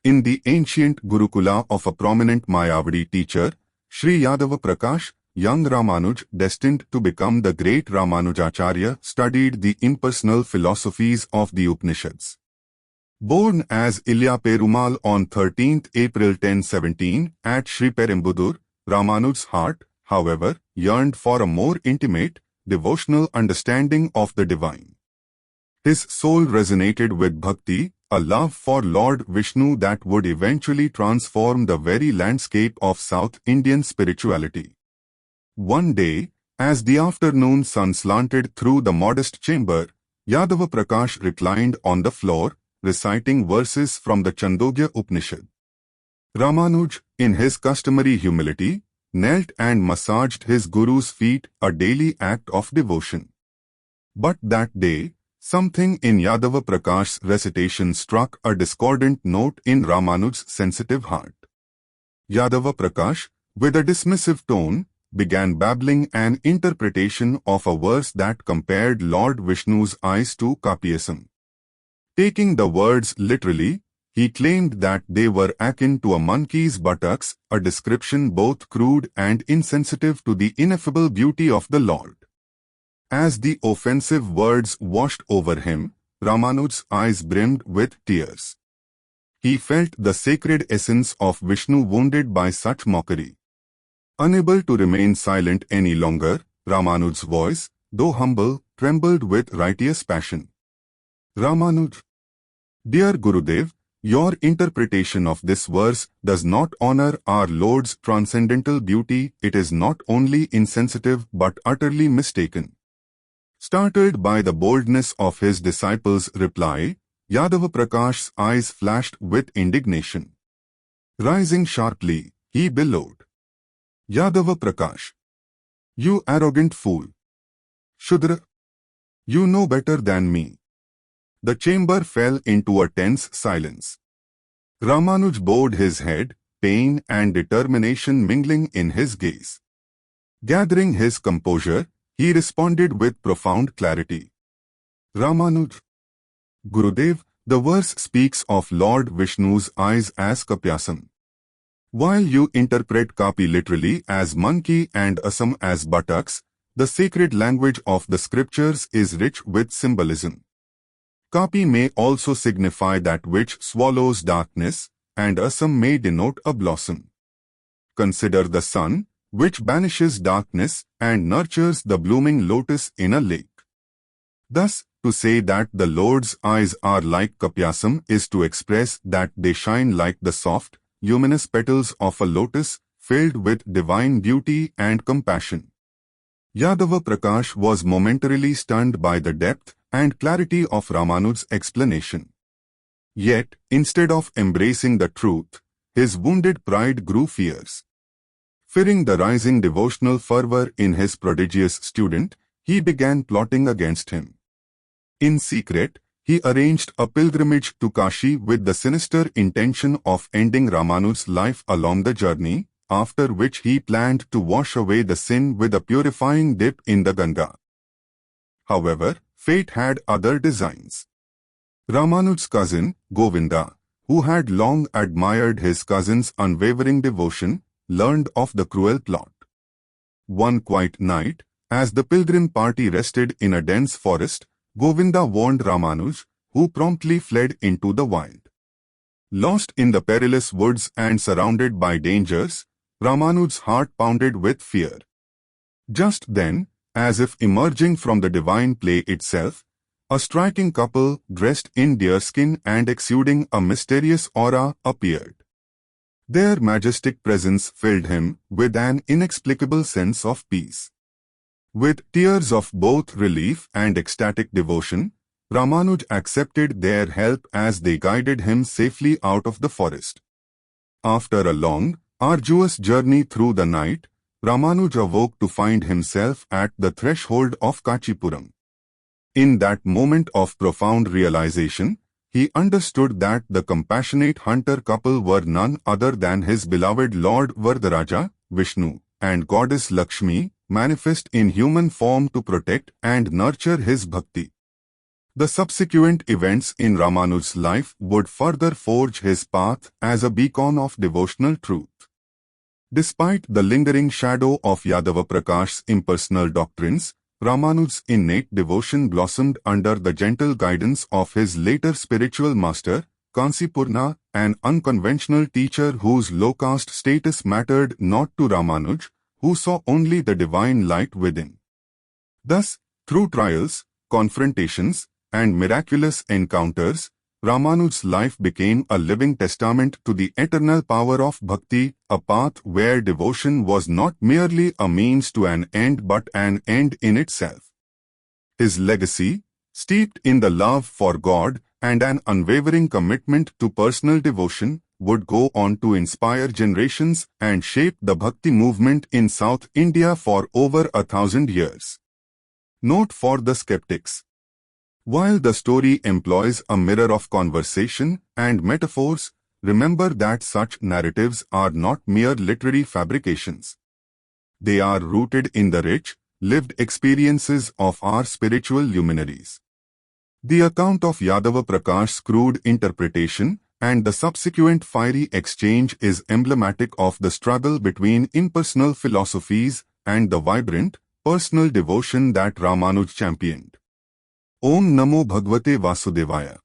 In the ancient Gurukula of a prominent Mayavadi teacher, Sri Yadava Prakasha, young Ramanuj, destined to become the great Ramanujacharya, studied the impersonal philosophies of the Upanishads. Born as Ilya Perumal on 13th April 1017 at Sri Perumbudur, Ramanuj's heart, however, yearned for a more intimate, devotional understanding of the divine. His soul resonated with bhakti, a love for Lord Vishnu that would eventually transform the very landscape of South Indian spirituality. One day, as the afternoon sun slanted through the modest chamber, Yadava Prakasha reclined on the floor, reciting verses from the Chandogya Upanishad. Ramanuj, in his customary humility, knelt and massaged his guru's feet, a daily act of devotion. But that day, something in Yadava Prakash's recitation struck a discordant note in Ramanuj's sensitive heart. Yadava Prakasha, with a dismissive tone, began babbling an interpretation of a verse that compared Lord Vishnu's eyes to Kapyasam. Taking the words literally, he claimed that they were akin to a monkey's buttocks, a description both crude and insensitive to the ineffable beauty of the Lord. As the offensive words washed over him, Ramanuj's eyes brimmed with tears. He felt the sacred essence of Vishnu wounded by such mockery. Unable to remain silent any longer, Ramanuj's voice, though humble, trembled with righteous passion. Ramanuj, dear Gurudev, your interpretation of this verse does not honor our Lord's transcendental beauty. It is not only insensitive but utterly mistaken. Startled by the boldness of his disciples' reply, Yadava Prakash's eyes flashed with indignation. Rising sharply, he bellowed, Yadava Prakasha, you arrogant fool! Shudra, you know better than me. The chamber fell into a tense silence. Ramanuj bowed his head, pain and determination mingling in his gaze. Gathering his composure, he responded with profound clarity. Ramanuj, Gurudev, the verse speaks of Lord Vishnu's eyes as Kapyasam. While you interpret Kapi literally as monkey and Asam as buttocks, the sacred language of the scriptures is rich with symbolism. Kapi may also signify that which swallows darkness, and Asam may denote a blossom. Consider the sun, which banishes darkness and nurtures the blooming lotus in a lake. Thus, to say that the Lord's eyes are like Kapyasam is to express that they shine like the soft, luminous petals of a lotus, filled with divine beauty and compassion. Yadava Prakasha was momentarily stunned by the depth and clarity of Ramanuj's explanation. Yet, instead of embracing the truth, his wounded pride grew fierce. Fearing the rising devotional fervor in his prodigious student, he began plotting against him. In secret, he arranged a pilgrimage to Kashi with the sinister intention of ending Ramanuj's life along the journey, after which he planned to wash away the sin with a purifying dip in the Ganga. However, fate had other designs. Ramanuj's cousin, Govinda, who had long admired his cousin's unwavering devotion, learned of the cruel plot. One quiet night, as the pilgrim party rested in a dense forest, Govinda warned Ramanuj, who promptly fled into the wild. Lost in the perilous woods and surrounded by dangers, Ramanuj's heart pounded with fear. Just then, as if emerging from the divine play itself, a striking couple dressed in deerskin and exuding a mysterious aura appeared. Their majestic presence filled him with an inexplicable sense of peace. With tears of both relief and ecstatic devotion, Ramanuj accepted their help as they guided him safely out of the forest. After a long, arduous journey through the night, Ramanuj awoke to find himself at the threshold of Kanchipuram. In that moment of profound realization, he understood that the compassionate hunter couple were none other than his beloved Lord Vardaraja, Vishnu, and Goddess Lakshmi, manifest in human form to protect and nurture his bhakti. The subsequent events in Ramanuj's life would further forge his path as a beacon of devotional truth. Despite the lingering shadow of Yadava Prakash's impersonal doctrines, Ramanuj's innate devotion blossomed under the gentle guidance of his later spiritual master, Kansipurna, an unconventional teacher whose low-caste status mattered not to Ramanuj, who saw only the divine light within. Thus, through trials, confrontations, and miraculous encounters, Ramanuj's life became a living testament to the eternal power of bhakti, a path where devotion was not merely a means to an end but an end in itself. His legacy, steeped in the love for God and an unwavering commitment to personal devotion, would go on to inspire generations and shape the bhakti movement in South India for over 1,000 years. Note for the skeptics. While the story employs a mirror of conversation and metaphors, remember that such narratives are not mere literary fabrications. They are rooted in the rich, lived experiences of our spiritual luminaries. The account of Yadava Prakash's crude interpretation and the subsequent fiery exchange is emblematic of the struggle between impersonal philosophies and the vibrant, personal devotion that Ramanuj championed. Om Namo Bhagavate Vasudevaya.